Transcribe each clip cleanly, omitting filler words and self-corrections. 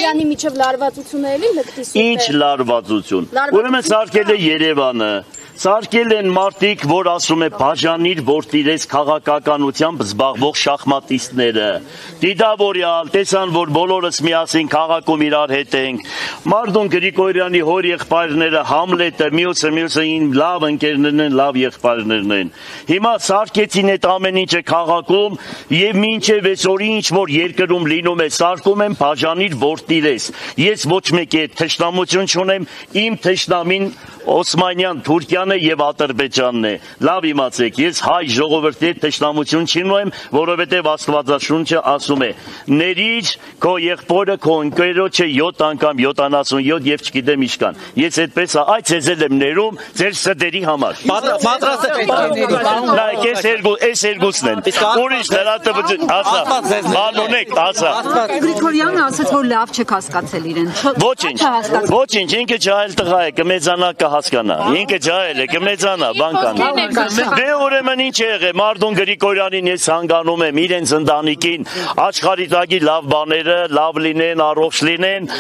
Գրիգորյանի միջև լարվածություն է էլի լկտի սուտ է։ Ինչ լարվածություն։ Ուրեմն սարքել է Երևանը։ Սարքել են մարդիկ, որ ասում է բաժանիր որդիրես քաղաքականությամբ զբաղվող շախմատիստները։ Դիդավորյալ, տեսան, որ բոլորս միասին քաղաքում իրար հետ ենք։ Մարդուն Գրիգորյանի հոր եղբայրները, Համլետը, մյուսը լավ ընկերներն են, լավ եղբայրներն են։ Հիմա սարքեցին այդ ամեն ինչը քաղաքում եւ մինչեւ այսօր ինչ որ երկրում լինում է, սարքում են բաժանիր որդիրես։ Ես ոչ մեկի հետ թշնամություն չունեմ, իմ թշնամին Օսմանյան, Թուրքիան է եւ Ադրբեջանն է։ Լավ իմացեք, ես հայ ժողովրդի հետ թշնամություն չունեմ, որովհետեւ Աստվածաշունչը ասում է. «Ներիր քո եղբորը, քո ընկերոջը 7 անգամ 77 եւ չգիտեմ ինչ կան»։ Ես այդպես այդ ցեզել եմ ներում ձեր սդերի համար։ Պատրաստ Նայեք, այս երկուսն են։ Ուրիշ դրատը ասա։ Բանունեք, ասա։ Գրիգորյանը ասաց, որ լավ չեք հասկացել իրեն։ Ոչինչ, ինքը ջահել տղա է, կմեծանա կհասկանա։ Ինքը ջահել է, կմեծանա, բան կանի։ Դե ուրեմն ինչ է եղել, Մարդուն Գրիգորյանին ես հանգանում եմ իրենց ընտանիքին, աշխարհի տակի լավ բաները, լավ լինեն, առողջ լինեն։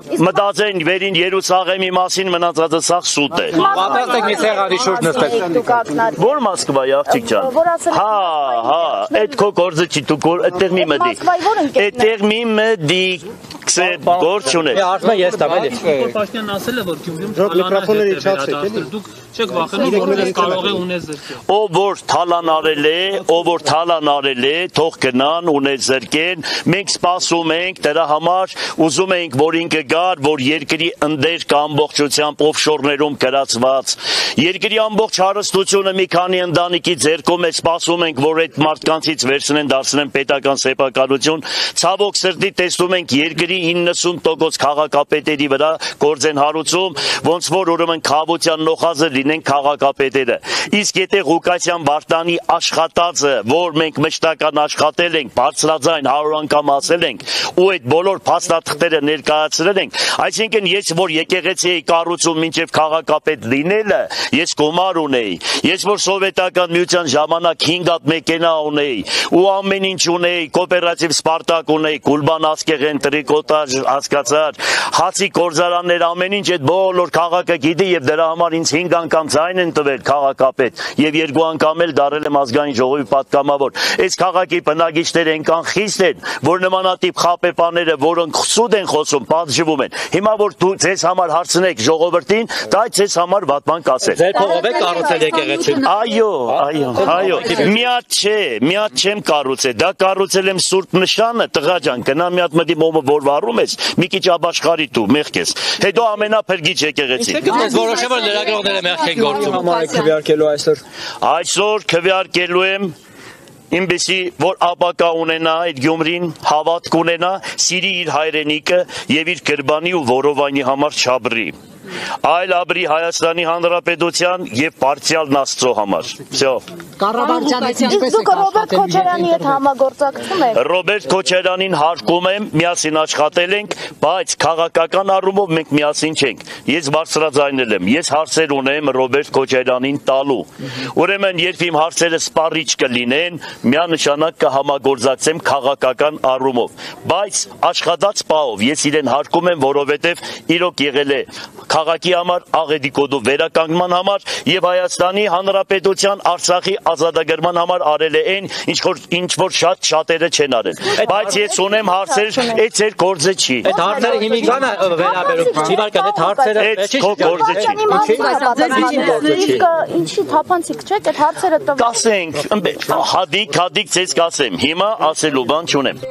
Մտածեն վերին Երուսաղեմի մասին, մնացածը սաղ սուտ է։ Պատրաստ եք մի սեղանի շուրջ նստել։ Որ Մոսկվայի աղջիկ ջան։ Հա, այդ քո գործը չի, դու այդտեղ մի մտի։ Այդտեղ մի մտի, գործ չունի։ Ասում եմ ես տամ էլի։ Պաշտյանն ասել է, որ Գյումրիում թալանել է վերադարձել։ Դուք չեք վախենում, որ ես կարող է ունես զրկել։ Ով որ թալան արել է, թող գնան ունես զրկեն։ Մենք սպասում ենք դրա համար, ուզում ենք, որ ինքը գար, որ երկրի ընդեր կա ամբողջությամբ օֆշորներում գրացված։ Երկրի ամբողջ հարստությունը մի քանի ընտանիքի ձեռքում է, սպասում ենք, որ այդ մարդկանցից վերցնեն, դարձնեն պետական սեփականություն։ Ցավոք սրտի տեսնում ենք երկրի 90% քաղաքապետերի վրա գործ են հարուցում, ոնց որ ուրեմն խավության նոխազը լինեն քաղաքապետերը։ Իսկ եթե Ղուկասյան Վարդանի աշխատածը, որ մենք մշտական աշխատել ենք, բարձրաձայն 100 անգամ ասել ենք, ու այդ բոլոր փաստաթղթերը ներկայացրել ենք, այսինքն ես որ եկեղեցի էի կառուցում մինչև քաղաքապետ լինելը, ես գումար ունեի, ես որ սովետական միության ժամանակ 5 հատ մեքենա ունեի, ու ամեն ինչ ունեի, կոոպերատիվ Սպարտակ ունեի, Գուլբան Ասկեղեն, տրիկոտաժ, հասկացար, հացի գործարաններ, ամեն ինչ այդ բոլոր քաղաքը գիտի եւ դրա համար ինձ 5 անգամ ձայն են տվել քաղաքապետ եւ 2 անգամ էլ դարել եմ ազգային ժողովի պատգամավոր։ Այս քաղաքի բնակիչները այնքան խիստ են, որ նմանատիպ խապեպաները, որոնք սուտ են խոսում, պատժվում են։ Հիմա որ դու ձեզ համար հարցնեք ժողովրդին, դա ձեզ համար վատման կասել։ Ձեր փողով եք կառուցել եկեղեցին։ Այո, միատ չեմ կառուցել, դա կառուցել եմ Սուրբ Նշանը, տղա ջան, գնա մի հատ մտի մոմը որ վառում ես, մի քիչ աբաշխարի դու, մեղք ես։ Հետո ամենափրկիչ եկեղեցի։ Ես որոշեմ, որ լրագրողները մեղք են գործում։ Համարը քվեարկելու այսօր։ Այսօր քվեարկելու եմ Ինբեսի, որ ապակա ունենա այդ Գյումրին, հավատք ունենա, սիրի իր հայրենիքը եւ իր գրբանի ու որովայնի համար չաբրի։ Այլ աբրի Հայաստանի Հանրապետության եւ Պարտիալ Աստծո համար։ Всё։ Դուք Ռոբերտ Քոչարյանի հետ համագործակցում եք։ Ռոբերտ Քոչարյանին հարկում եմ, միասին աշխատել ենք, բայց քաղաքական առումով մենք միասին չենք։ Ես բարձրաձայնել եմ, ես հարցեր ունեմ Ռոբերտ Քոչարյանին տալու։ Ուրեմն, երբ իմ հարցերը սպառիչ կլինեն, միանշանակ կհամագործակցեմ քաղաքական առումով։ Բայց աշխատած պահով ես իրեն հարկում եմ, որովհետեւ իրոք եղել է քաղաքի համար, աղետիկոդու վերականգնման համար եւ Հայաստանի Հանրապետության Արցախի ազատագրման համար արել է այն, ինչ որ շատերը չեն արել։ Բայց ես ունեմ հարցեր, այդ ձեր գործը չի։ Այդ հարցերը հիմիկանը վերաբերում։ Իվարկան այդ հարցերը քո գործը չի։ Ինչի թափանցիկ չեք այդ հարցերը տվել։ Կասենք, հադիկ ձեզ կասեմ, հիմա ասելու բան չունեմ։